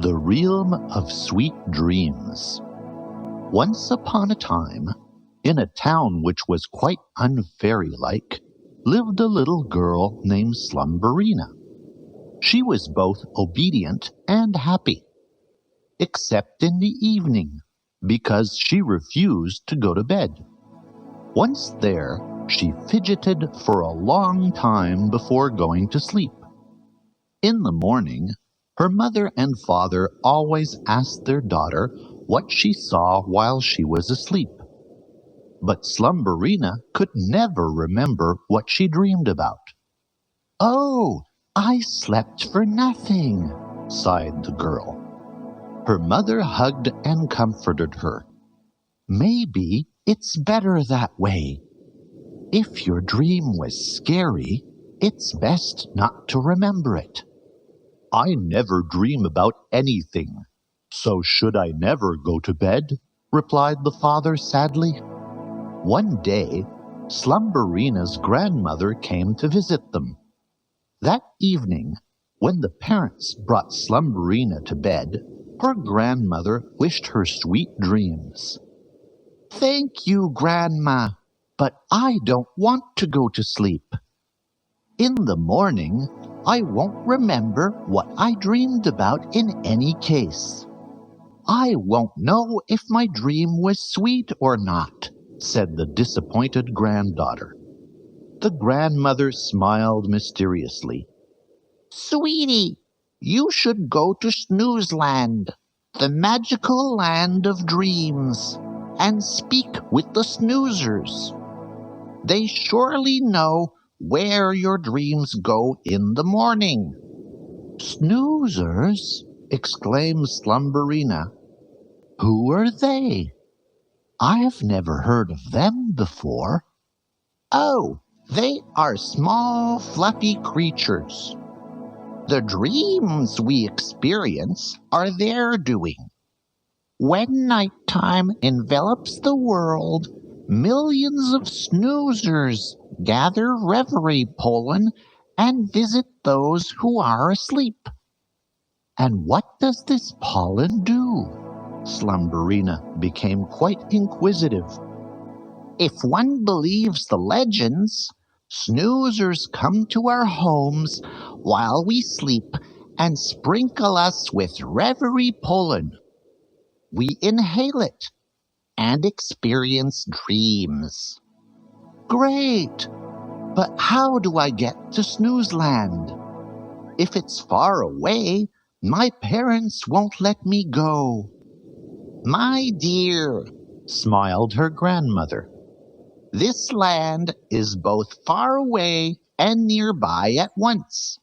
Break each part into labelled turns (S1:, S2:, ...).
S1: The Realm of Sweet Dreams. Once upon a time, in a town which was quite unfairy-like, lived a little girl named Slumberina. She was both obedient and happy, except in the evening, because she refused to go to bed. Once there, she fidgeted for a long time before going to sleep. In the morning, her mother and father always asked their daughter what she saw while she was asleep. But Slumberina could never remember what she dreamed about. "Oh, I slept for nothing," sighed the girl. Her mother hugged and comforted her. "Maybe it's better that way. If your dream was scary, it's best not to remember it." "I never dream about anything, so should I never go to bed?" replied the father sadly. One day, Slumberina's grandmother came to visit them. That evening, when the parents brought Slumberina to bed, her grandmother wished her sweet dreams. "Thank you, Grandma, but I don't want to go to sleep. In the morning, I won't remember what I dreamed about in any case. I won't know if my dream was sweet or not," said the disappointed granddaughter. The grandmother smiled mysteriously. "Sweetie, you should go to Snoozeland, the magical land of dreams, and speak with the Snoozers. They surely know where your dreams go in the morning." "Snoozers?" exclaimed Slumberina. "Who are they? I've never heard of them before." "Oh, they are small, fluffy creatures. The dreams we experience are their doing. When nighttime envelops the world, millions of snoozers gather reverie pollen and visit those who are asleep." "And what does this pollen do?" Slumberina became quite inquisitive. "If one believes the legends, snoozers come to our homes while we sleep and sprinkle us with reverie pollen. We inhale it and experience dreams." "Great! But how do I get to Snoozeland? If it's far away, my parents won't let me go." "My dear," smiled her grandmother, "this land is both far away and nearby at once.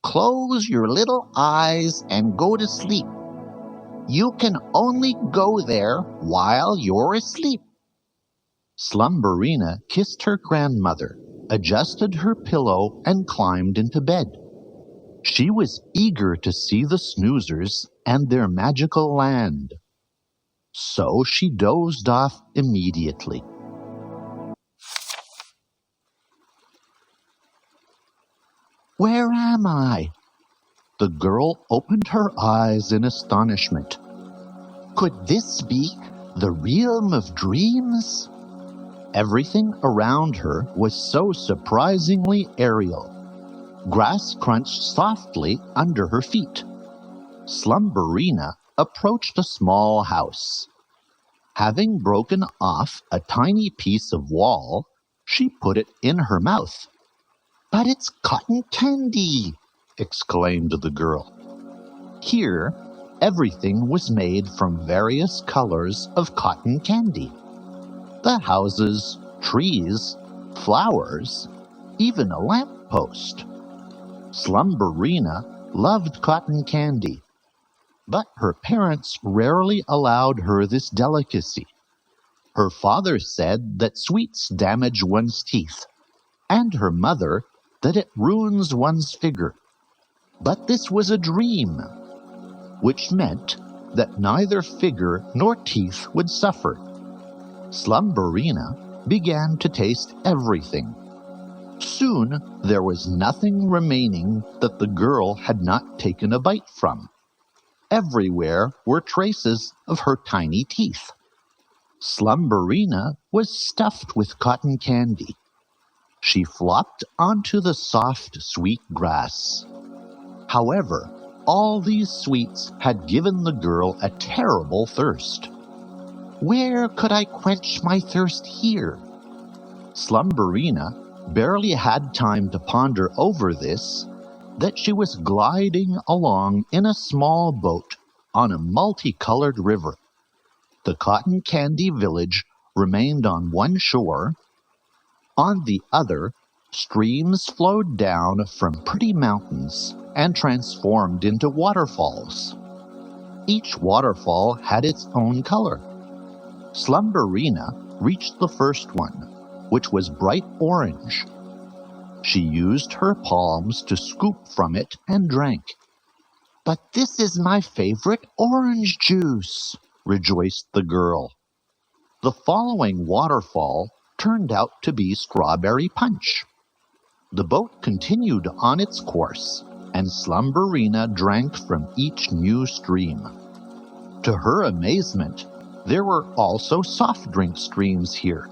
S1: Close your little eyes and go to sleep. You can only go there while you're asleep." Slumberina kissed her grandmother, adjusted her pillow, and climbed into bed. She was eager to see the Snoozers and their magical land. So she dozed off immediately. "Where am I?" The girl opened her eyes in astonishment. Could this be the realm of dreams? Everything around her was so surprisingly aerial. Grass crunched softly under her feet. Slumberina approached a small house. Having broken off a tiny piece of wall, she put it in her mouth. "But it's cotton candy!" exclaimed the girl. Here, everything was made from various colors of cotton candy. The houses, trees, flowers, even a lamppost. Slumberina loved cotton candy, but her parents rarely allowed her this delicacy. Her father said that sweets damage one's teeth, and her mother that it ruins one's figure. But this was a dream, which meant that neither figure nor teeth would suffer. Slumberina began to taste everything. Soon there was nothing remaining that the girl had not taken a bite from. Everywhere were traces of her tiny teeth. Slumberina was stuffed with cotton candy. She flopped onto the soft, sweet grass. However, all these sweets had given the girl a terrible thirst. Where could I quench my thirst here? Slumberina barely had time to ponder over this that she was gliding along in a small boat on a multicolored river. The cotton candy village remained on one shore. On the other, streams flowed down from pretty mountains and transformed into waterfalls. Each waterfall had its own color. Slumberina reached the first one, which was bright orange. She used her palms to scoop from it and drank. "But this is my favorite orange juice," rejoiced the girl. The following waterfall turned out to be strawberry punch. The boat continued on its course, and Slumberina drank from each new stream. To her amazement, there were also soft drink streams here,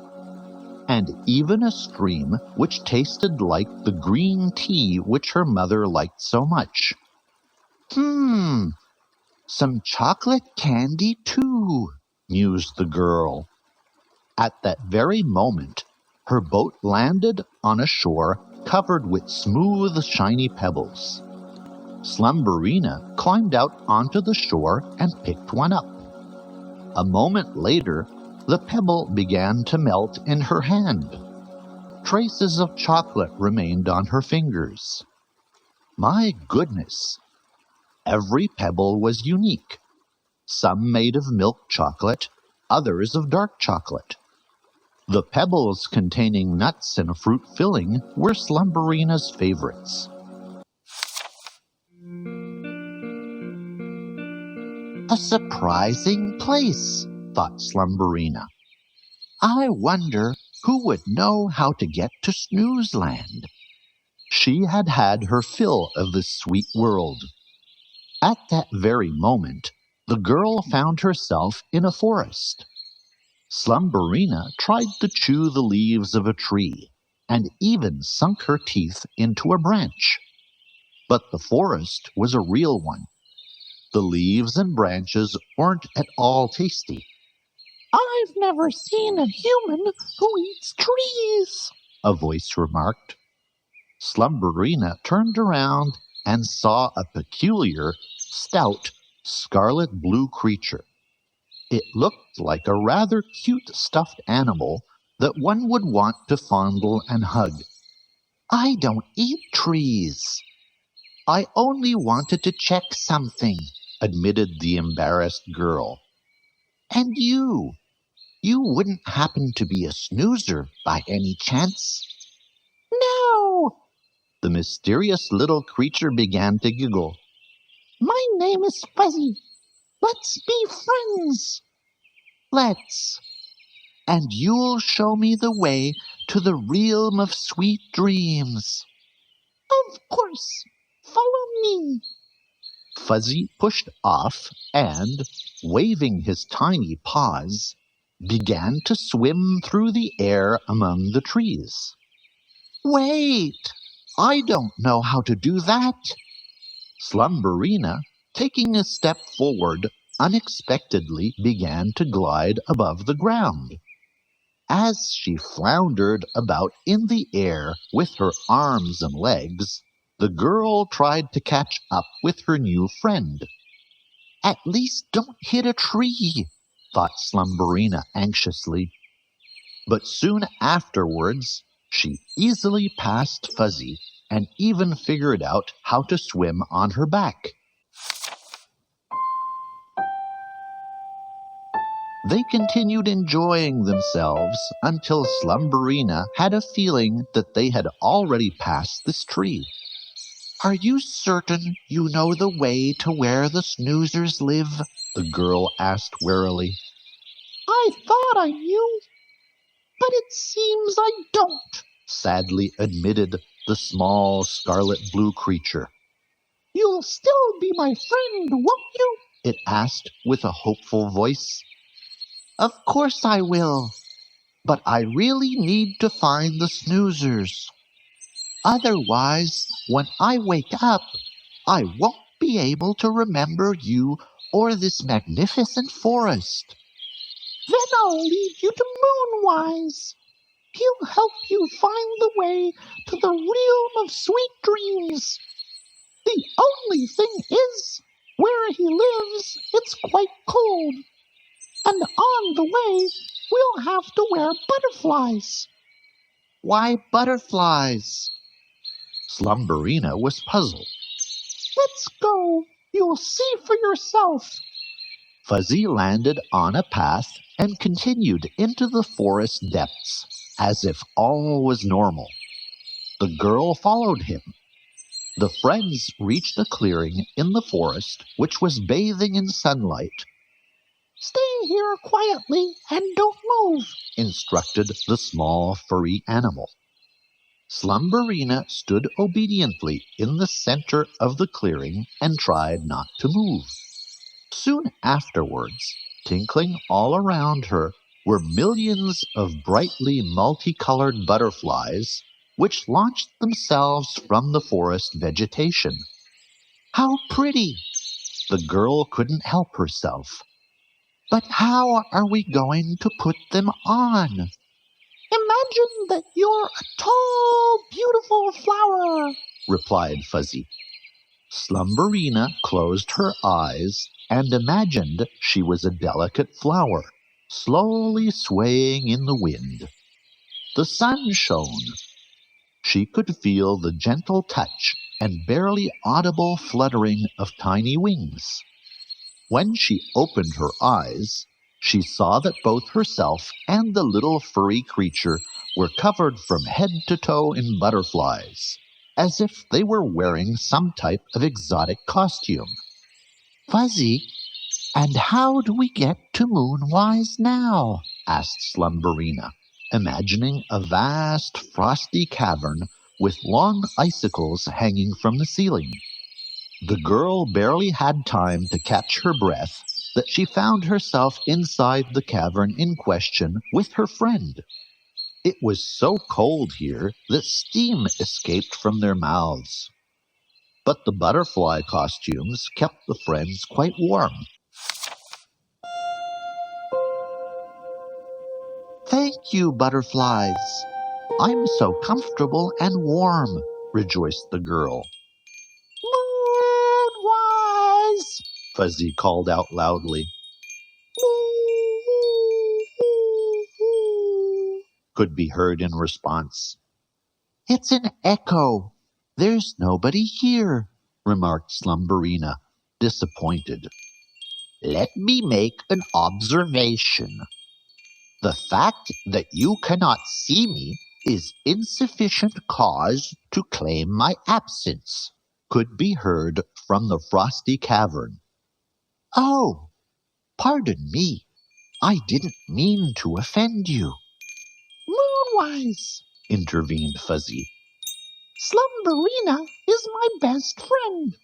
S1: and even a stream which tasted like the green tea which her mother liked so much. Some chocolate candy too," mused the girl. At that very moment, her boat landed on a shore covered with smooth, shiny pebbles. Slumberina climbed out onto the shore and picked one up. A moment later, the pebble began to melt in her hand. Traces of chocolate remained on her fingers. My goodness! Every pebble was unique. Some made of milk chocolate, others of dark chocolate. The pebbles containing nuts and fruit filling were Slumberina's favorites. A surprising place, thought Slumberina. I wonder who would know how to get to Snoozeland. She had had her fill of this sweet world. At that very moment, the girl found herself in a forest. Slumberina tried to chew the leaves of a tree, and even sunk her teeth into a branch. But the forest was a real one. The leaves and branches weren't at all tasty. "I've never seen a human who eats trees," a voice remarked. Slumberina turned around and saw a peculiar, stout, scarlet-blue creature. It looked like a rather cute stuffed animal that one would want to fondle and hug. "I don't eat trees. I only wanted to check something," admitted the embarrassed girl. "And you wouldn't happen to be a snoozer by any chance?" "No." The mysterious little creature began to giggle. "My name is Fuzzy. Let's be friends." "Let's. And you'll show me the way to the realm of sweet dreams." "Of course. Follow me." Fuzzy pushed off and, waving his tiny paws, began to swim through the air among the trees. "Wait! I don't know how to do that." Slumberina, taking a step forward, unexpectedly began to glide above the ground. As she floundered about in the air with her arms and legs, the girl tried to catch up with her new friend. "At least don't hit a tree," thought Slumberina anxiously. But soon afterwards, she easily passed Fuzzy and even figured out how to swim on her back. They continued enjoying themselves until Slumberina had a feeling that they had already passed this tree. "Are you certain you know the way to where the Snoozers live?" the girl asked warily.
S2: I thought I knew, but it seems I don't,
S1: sadly admitted the small scarlet-blue creature.
S2: You'll still be my friend, won't you?
S1: It asked with a hopeful voice.
S2: Of course I will,
S1: but I really need to find the Snoozers.
S2: Otherwise, when I wake up, I won't be able to remember you or this magnificent forest. Then I'll lead you to Moonwise. He'll help you find the way to the realm of sweet dreams. The only thing is, where he lives, it's quite cold. And on the way, we'll have to wear butterflies.
S1: Why butterflies? Slumberina was puzzled.
S2: Let's go. You'll see for yourself.
S1: Fuzzy landed on a path and continued into the forest depths, as if all was normal. The girl followed him. The friends reached a clearing in the forest which was bathing in sunlight.
S2: Stay here quietly and don't move,
S1: instructed the small furry animal. Slumberina stood obediently in the center of the clearing and tried not to move. Soon afterwards, tinkling all around her, were millions of brightly multicolored butterflies which launched themselves from the forest vegetation. How pretty! The girl couldn't help herself.
S2: But how are we going to put them on? Imagine that you're a tall, beautiful flower,
S1: replied Fuzzy. Slumberina closed her eyes and imagined she was a delicate flower, slowly swaying in the wind. The sun shone. She could feel the gentle touch and barely audible fluttering of tiny wings. When she opened her eyes, she saw that both herself and the little furry creature were covered from head to toe in butterflies, as if they were wearing some type of exotic costume.
S2: Fuzzy, and how do we get to Moonwise now?
S1: asked Slumberina, imagining a vast frosty cavern with long icicles hanging from the ceiling. The girl barely had time to catch her breath that she found herself inside the cavern in question with her friend. It was so cold here that steam escaped from their mouths. But the butterfly costumes kept the friends quite warm.
S2: Thank you, butterflies. I'm so comfortable and warm, rejoiced the girl. Moonwise,
S1: Fuzzy called out loudly. Could be heard in response.
S2: It's an echo. There's nobody here, remarked Slumberina, disappointed.
S1: Let me make an observation. The fact that you cannot see me is insufficient cause to claim my absence, could be heard from the frosty cavern.
S2: Oh, pardon me. I didn't mean to offend you. Moonwise,
S1: intervened Fuzzy.
S2: Slumberina is my best friend.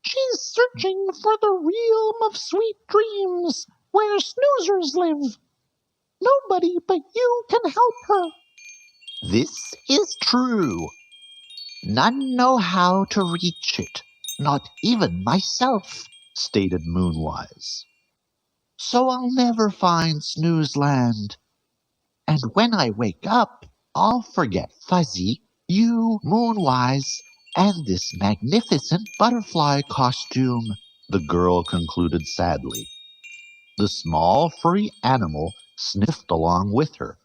S2: She's searching for the realm of sweet dreams where Snoozers live. Nobody but you can help her.
S1: This is true.
S2: None know how to reach it, not even myself, stated Moonwise. So I'll never find Snoozeland. And when I wake up, I'll forget Fuzzy, you, Moonwise, and this magnificent butterfly costume,
S1: the girl concluded sadly. The small furry animal sniffed along with her.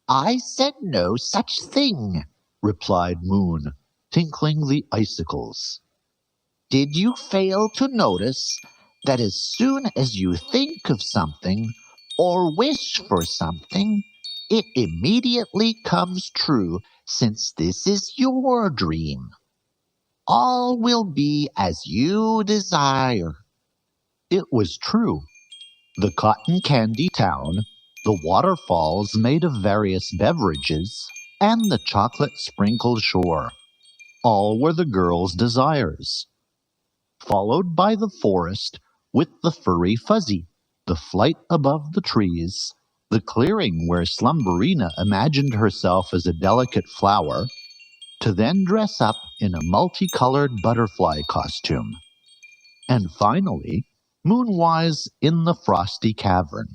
S2: I said no such thing, replied Moon, tinkling the icicles. Did you fail to notice that as soon as you think of something or wish for something, it immediately comes true since this is your dream? All will be as you desire.
S1: It was true. The cotton candy town, the waterfalls made of various beverages, and the chocolate-sprinkled shore, all were the girl's desires. Followed by the forest with the furry Fuzzy, the flight above the trees, the clearing where Slumberina imagined herself as a delicate flower, to then dress up in a multicolored butterfly costume. And finally, Moonwise in the frosty cavern.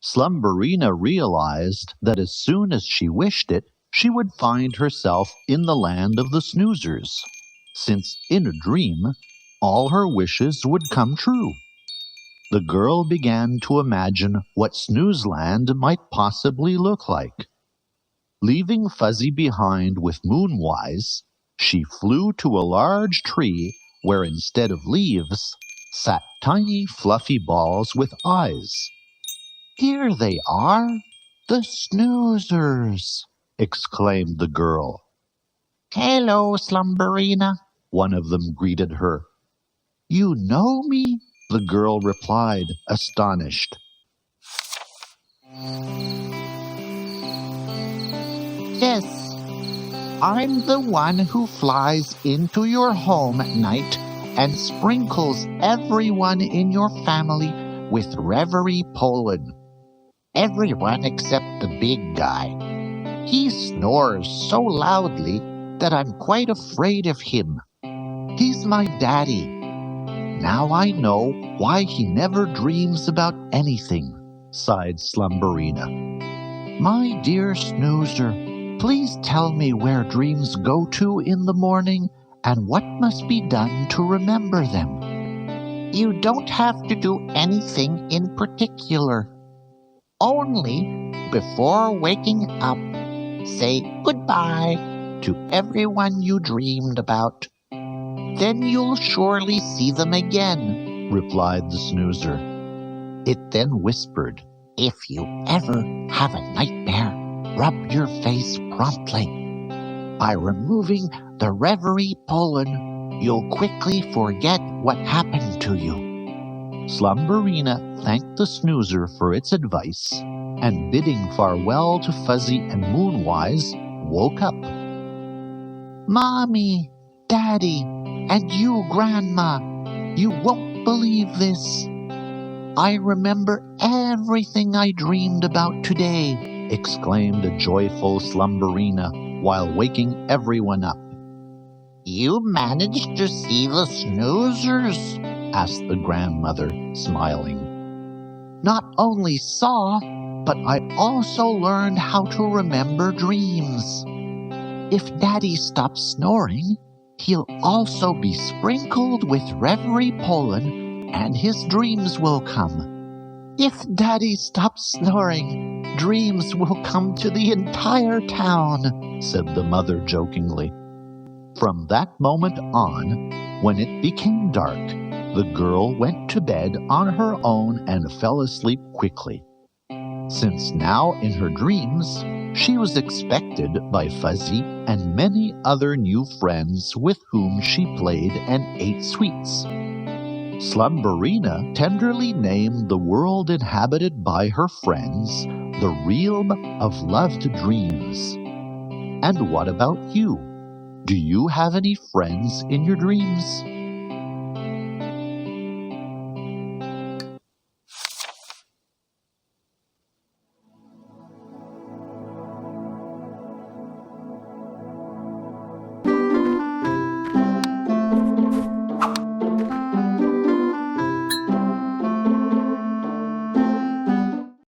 S1: Slumberina realized that as soon as she wished it, she would find herself in the land of the Snoozers, since in a dream, all her wishes would come true. The girl began to imagine what Snoozeland might possibly look like. Leaving Fuzzy behind with Moonwise, she flew to a large tree where instead of leaves sat tiny fluffy balls with eyes.
S2: "Here they are, the Snoozers!"
S1: exclaimed the girl.
S2: "Hello, Slumberina,"
S1: one of them greeted her.
S2: "You know me?"
S1: The girl replied, astonished.
S2: "Yes, I'm the one who flies into your home at night and sprinkles everyone in your family with reverie pollen. Everyone except the big guy. He snores so loudly that I'm quite afraid of him. He's my daddy. Now I know why he never dreams about anything,"
S1: sighed Slumberina.
S2: "My dear Snoozer, please tell me where dreams go to in the morning and what must be done to remember them." "You don't have to do anything in particular. Only, before waking up, say goodbye to everyone you dreamed about. Then you'll surely see them again," replied the Snoozer. It then whispered, "If you ever have a nightmare, rub your face promptly. By removing the reverie pollen, you'll quickly forget what happened to you."
S1: Slumberina thanked the Snoozer for its advice, and bidding farewell to Fuzzy and Moonwise, woke up.
S2: "Mommy, Daddy, and you, Grandma, you won't believe this. I remember everything I dreamed about today,"
S1: exclaimed a joyful Slumberina while waking everyone up.
S2: "You managed to see the Snoozers?" asked the grandmother, smiling. "Not only saw, but I also learned how to remember dreams. If Daddy stops snoring, he'll also be sprinkled with reverie pollen, and his dreams will come. If Daddy stops snoring, dreams will come to the entire town,"
S1: said the mother jokingly. From that moment on, when it became dark, the girl went to bed on her own and fell asleep quickly, since now in her dreams she was expected by Fuzzy and many other new friends with whom she played and ate sweets. Slumberina tenderly named the world inhabited by her friends the realm of loved dreams. And what about you? Do you have any friends in your dreams?